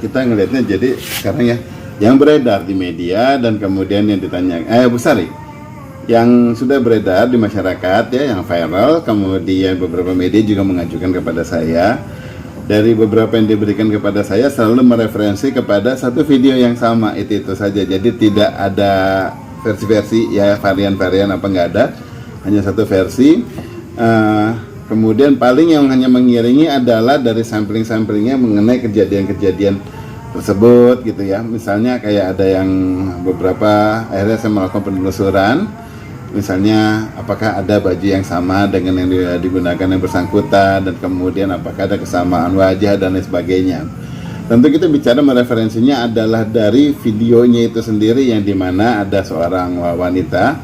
Kita ngelihatnya jadi sekarang ya, yang beredar di media dan kemudian yang ditanya, Bu Sari, yang sudah beredar di masyarakat ya, yang viral, kemudian beberapa media juga mengajukan kepada saya. Dari beberapa yang diberikan kepada saya selalu mereferensi kepada satu video yang sama, itu saja. Jadi tidak ada versi-versi ya, varian-varian apa nggak ada, hanya satu versi. Kemudian paling yang hanya mengiringi adalah dari sampling-samplingnya mengenai kejadian-kejadian tersebut gitu ya. Misalnya kayak ada yang beberapa, akhirnya saya melakukan penelusuran. Misalnya apakah ada baju yang sama dengan yang digunakan yang bersangkutan, dan kemudian apakah ada kesamaan wajah dan lain sebagainya. Tentu kita bicara mereferensinya adalah dari videonya itu sendiri, yang dimana ada seorang wanita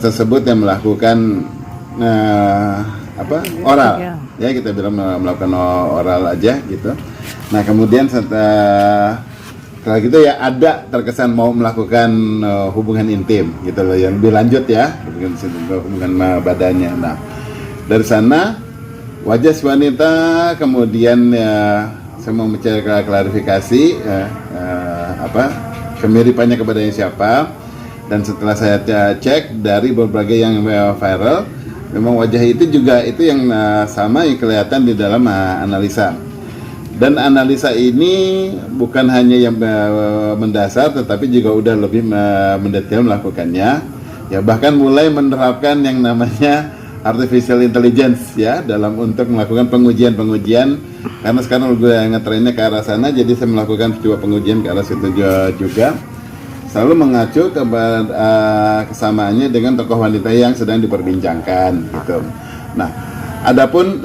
tersebut yang melakukan oral ya, kita bilang melakukan oral aja gitu. Nah kemudian setelah gitu ya, ada terkesan mau melakukan hubungan intim gitu loh, yang lebih lanjut ya, hubungan badannya. Nah dari sana wajah si wanita, kemudian ya saya mau mencari klarifikasi kemiripannya kepada yang siapa. Dan setelah saya cek dari berbagai yang viral, memang wajah itu juga itu yang sama yang kelihatan di dalam analisa. Dan analisa ini bukan hanya yang mendasar, tetapi juga udah lebih mendetail melakukannya. Ya bahkan mulai menerapkan yang namanya artificial intelligence ya, dalam untuk melakukan pengujian. Karena sekarang gue ngetrennya ke arah sana, jadi saya melakukan coba pengujian ke arah situ juga. Selalu mengacu kepada kesamaannya dengan tokoh wanita yang sedang diperbincangkan gitu. Nah, adapun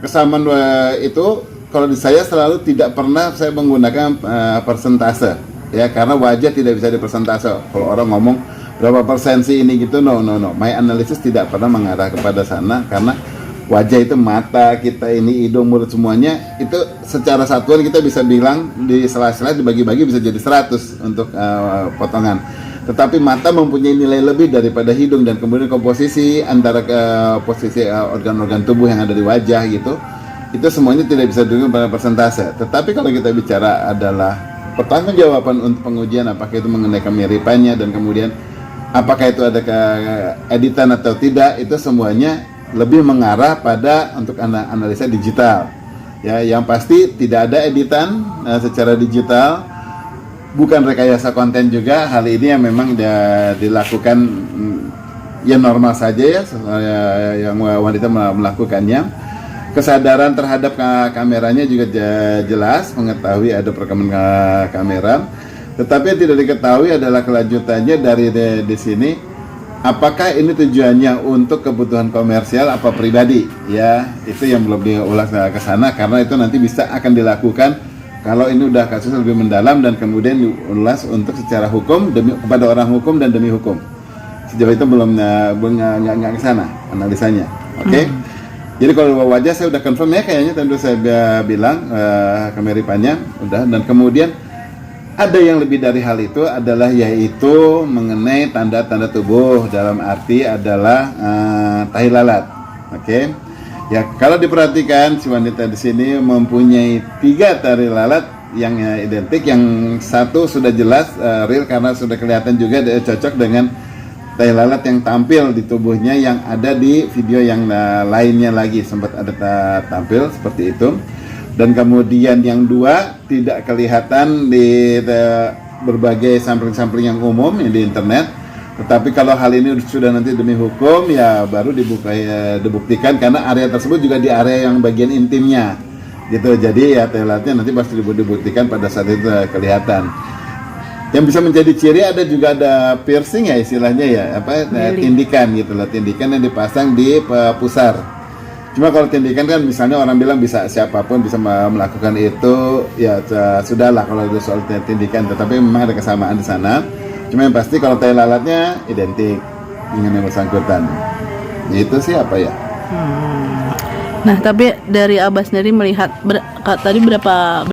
kesamaan itu, kalau di saya selalu tidak pernah saya menggunakan persentase ya, karena wajah tidak bisa dipersentase. Kalau orang ngomong berapa persen sih ini gitu, no. My analysis tidak pernah mengarah kepada sana, karena wajah itu mata kita ini, hidung, mulut, semuanya itu secara satuan kita bisa bilang di sela-sela dibagi-bagi bisa jadi 100 untuk potongan. Tetapi mata mempunyai nilai lebih daripada hidung, dan kemudian komposisi antara posisi organ-organ tubuh yang ada di wajah gitu, itu semuanya tidak bisa dihitungkan pada persentase. Tetapi kalau kita bicara adalah pertanggungjawaban untuk pengujian, apakah itu mengenai kemiripannya dan kemudian apakah itu ada editan atau tidak, itu semuanya lebih mengarah pada untuk analisa digital. Ya, yang pasti tidak ada editan secara digital, bukan rekayasa konten juga. Hal ini yang memang dilakukan ya normal saja ya, yang wanita melakukannya. Kesadaran terhadap kameranya juga jelas, mengetahui ada perekaman kamera. Tetapi yang tidak diketahui adalah kelanjutannya dari di sini. Apakah ini tujuannya untuk kebutuhan komersial apa pribadi? Ya, itu yang belum diulas ke sana, karena itu nanti bisa akan dilakukan kalau ini udah kasus lebih mendalam dan kemudian diulas untuk secara hukum kepada orang hukum dan demi hukum. Sejauh itu belum nggak ke sana analisanya. Oke. Jadi kalau wajah saya udah confirm ya, kayaknya tentu saya bilang kemiripannya udah, dan kemudian ada yang lebih dari hal itu adalah yaitu mengenai tanda-tanda tubuh, dalam arti adalah tahi lalat. Oke. Ya, kalau diperhatikan si wanita di sini mempunyai 3 tahi lalat yang identik, yang satu sudah jelas real karena sudah kelihatan juga cocok dengan tahi lalat yang tampil di tubuhnya yang ada di video yang lainnya lagi, sempat ada tampil seperti itu. Dan kemudian yang 2 tidak kelihatan di berbagai sampling-sampling yang umum yang di internet. Tetapi kalau hal ini sudah nanti demi hukum ya baru dibuktikan, karena area tersebut juga di area yang bagian intimnya gitu. Jadi ya tahi lalatnya nanti pasti dibuktikan pada saat itu kelihatan. Yang bisa menjadi ciri juga ada piercing ya istilahnya ya, tindikan gitu loh, tindikan yang dipasang di pusar. Cuma kalau tindikan kan misalnya orang bilang bisa siapapun bisa melakukan itu, ya sudahlah kalau itu soal tindikan, tetapi memang ada kesamaan di sana. Cuma yang pasti kalau tahi lalatnya identik dengan yang bersangkutan. Ya, itu sih apa ya. Nah tapi dari Abah sendiri melihat tadi berapa